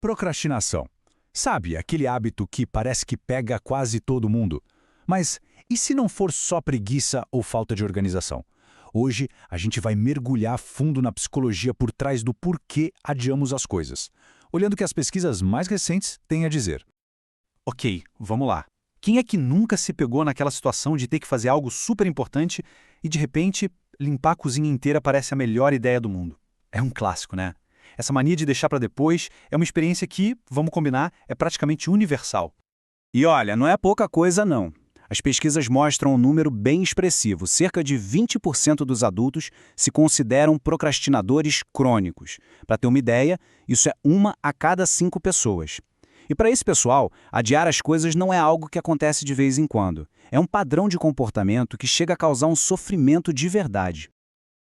Procrastinação. Sabe, aquele hábito que parece que pega quase todo mundo. Mas e se não for só preguiça ou falta de organização? Hoje a gente vai mergulhar fundo na psicologia por trás do porquê adiamos as coisas, olhando o que as pesquisas mais recentes têm a dizer. Ok, vamos lá. Quem é que nunca se pegou naquela situação de ter que fazer algo super importante e, de repente, limpar a cozinha inteira parece a melhor ideia do mundo? É um clássico, né? Essa mania de deixar para depois é uma experiência que, vamos combinar, é praticamente universal. E olha, não é pouca coisa não. As pesquisas mostram um número bem expressivo. Cerca de 20% dos adultos se consideram procrastinadores crônicos. Para ter uma ideia, isso é 1 a cada 5 pessoas. E para esse pessoal, adiar as coisas não é algo que acontece de vez em quando. É um padrão de comportamento que chega a causar um sofrimento de verdade.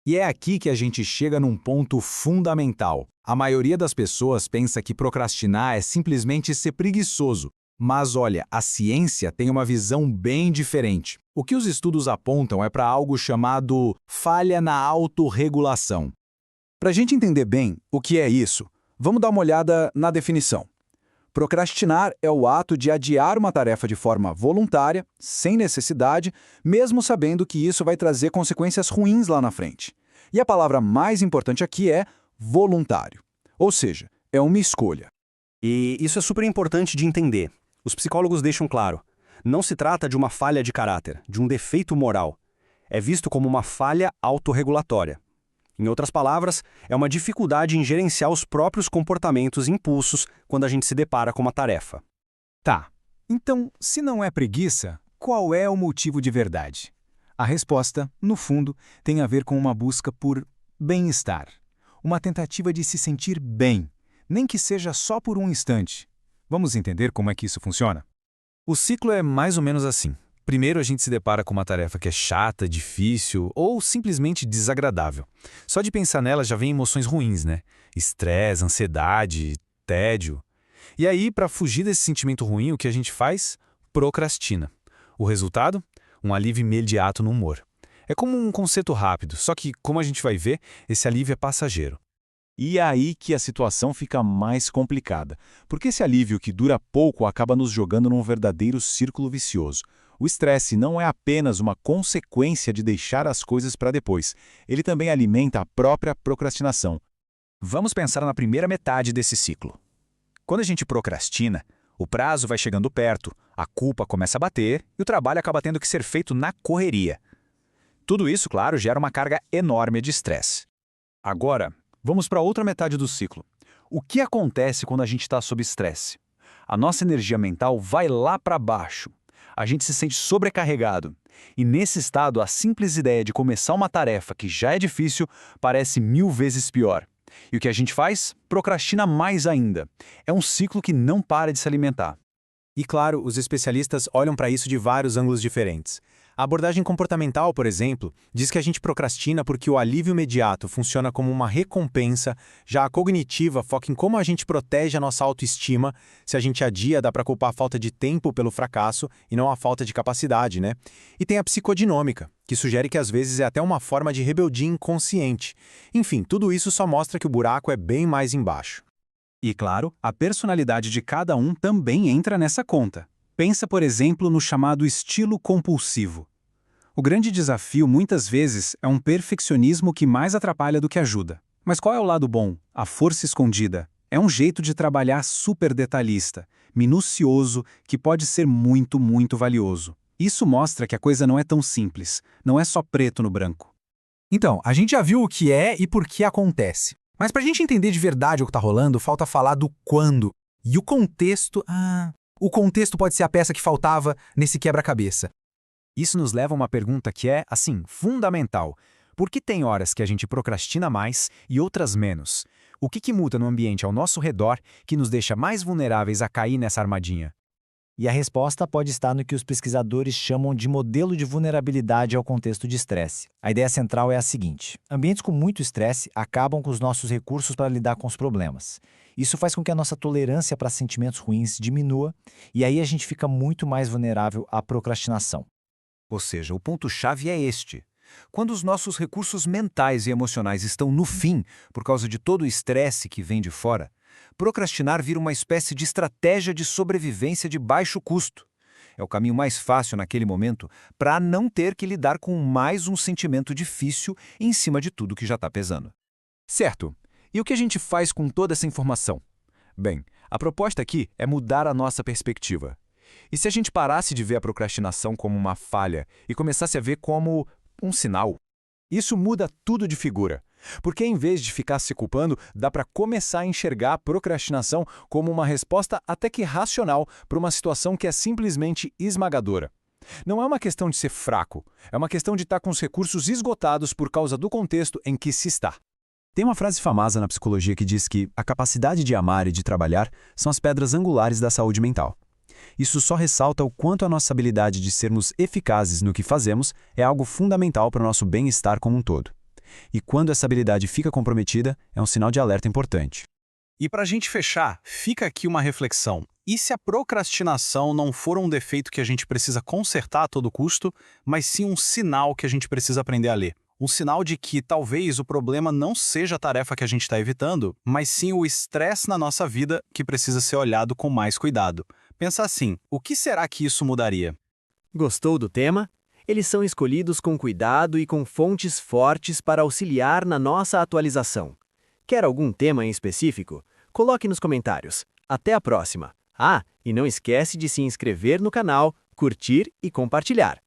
E é aqui que a gente chega num ponto fundamental. A maioria das pessoas pensa que procrastinar é simplesmente ser preguiçoso. Mas olha, a ciência tem uma visão bem diferente. O que os estudos apontam é para algo chamado falha na autorregulação. Para a gente entender bem o que é isso, vamos dar uma olhada na definição. Procrastinar é o ato de adiar uma tarefa de forma voluntária, sem necessidade, mesmo sabendo que isso vai trazer consequências ruins lá na frente. E a palavra mais importante aqui é voluntário. Ou seja, é uma escolha. E isso é super importante de entender. Os psicólogos deixam claro, não se trata de uma falha de caráter, de um defeito moral. É visto como uma falha autorregulatória. Em outras palavras, é uma dificuldade em gerenciar os próprios comportamentos e impulsos quando a gente se depara com uma tarefa. Tá, então, se não é preguiça, qual é o motivo de verdade? A resposta, no fundo, tem a ver com uma busca por bem-estar. Uma tentativa de se sentir bem, nem que seja só por um instante. Vamos entender como é que isso funciona? O ciclo é mais ou menos assim. Primeiro a gente se depara com uma tarefa que é chata, difícil ou simplesmente desagradável. Só de pensar nela já vem emoções ruins, né? Estresse, ansiedade, tédio. E aí, para fugir desse sentimento ruim, o que a gente faz? Procrastina. O resultado? Um alívio imediato no humor. É como um conceito rápido, só que, como a gente vai ver, esse alívio é passageiro. E é aí que a situação fica mais complicada, porque esse alívio que dura pouco acaba nos jogando num verdadeiro círculo vicioso. O estresse não é apenas uma consequência de deixar as coisas para depois, ele também alimenta a própria procrastinação. Vamos pensar na primeira metade desse ciclo. Quando a gente procrastina, o prazo vai chegando perto, a culpa começa a bater e o trabalho acaba tendo que ser feito na correria. Tudo isso, claro, gera uma carga enorme de estresse. Agora, vamos para a outra metade do ciclo. O que acontece quando a gente está sob estresse? A nossa energia mental vai lá para baixo. A gente se sente sobrecarregado. E nesse estado, a simples ideia de começar uma tarefa que já é difícil parece 1000 vezes pior. E o que a gente faz? Procrastina mais ainda. É um ciclo que não para de se alimentar. E claro, os especialistas olham para isso de vários ângulos diferentes. A abordagem comportamental, por exemplo, diz que a gente procrastina porque o alívio imediato funciona como uma recompensa, já a cognitiva foca em como a gente protege a nossa autoestima. Se a gente adia, dá para culpar a falta de tempo pelo fracasso e não a falta de capacidade, né? E tem a psicodinâmica, que sugere que às vezes é até uma forma de rebeldia inconsciente. Enfim, tudo isso só mostra que o buraco é bem mais embaixo. E claro, a personalidade de cada um também entra nessa conta. Pensa, por exemplo, no chamado estilo compulsivo. O grande desafio, muitas vezes, é um perfeccionismo que mais atrapalha do que ajuda. Mas qual é o lado bom? A força escondida. É um jeito de trabalhar super detalhista, minucioso, que pode ser muito, muito valioso. Isso mostra que a coisa não é tão simples, não é só preto no branco. Então, a gente já viu o que é e por que acontece. Mas para a gente entender de verdade o que está rolando, falta falar do quando. E o contexto... O contexto pode ser a peça que faltava nesse quebra-cabeça. Isso nos leva a uma pergunta que é, assim, fundamental. Por que tem horas que a gente procrastina mais e outras menos? O que muda no ambiente ao nosso redor que nos deixa mais vulneráveis a cair nessa armadilha? E a resposta pode estar no que os pesquisadores chamam de modelo de vulnerabilidade ao contexto de estresse. A ideia central é a seguinte: ambientes com muito estresse acabam com os nossos recursos para lidar com os problemas. Isso faz com que a nossa tolerância para sentimentos ruins diminua, e aí a gente fica muito mais vulnerável à procrastinação. Ou seja, o ponto-chave é este. Quando os nossos recursos mentais e emocionais estão no fim, por causa de todo o estresse que vem de fora, Procrastinar vira uma espécie de estratégia de sobrevivência de baixo custo. É o caminho mais fácil naquele momento para não ter que lidar com mais um sentimento difícil em cima de tudo que já está pesando. Certo. E o que a gente faz com toda essa informação? Bem, a proposta aqui é mudar a nossa perspectiva. E se a gente parasse de ver a procrastinação como uma falha e começasse a ver como um sinal? Isso muda tudo de figura. Porque em vez de ficar se culpando, dá para começar a enxergar a procrastinação como uma resposta até que racional para uma situação que é simplesmente esmagadora. Não é uma questão de ser fraco, é uma questão de estar com os recursos esgotados por causa do contexto em que se está. Tem uma frase famosa na psicologia que diz que a capacidade de amar e de trabalhar são as pedras angulares da saúde mental. Isso só ressalta o quanto a nossa habilidade de sermos eficazes no que fazemos é algo fundamental para o nosso bem-estar como um todo. E quando essa habilidade fica comprometida, é um sinal de alerta importante. E para a gente fechar, fica aqui uma reflexão. E se a procrastinação não for um defeito que a gente precisa consertar a todo custo, mas sim um sinal que a gente precisa aprender a ler? Um sinal de que talvez o problema não seja a tarefa que a gente está evitando, mas sim o estresse na nossa vida que precisa ser olhado com mais cuidado. Pensa assim, o que será que isso mudaria? Gostou do tema? Eles são escolhidos com cuidado e com fontes fortes para auxiliar na nossa atualização. Quer algum tema em específico? Coloque nos comentários. Até a próxima! Ah, e não esquece de se inscrever no canal, curtir e compartilhar.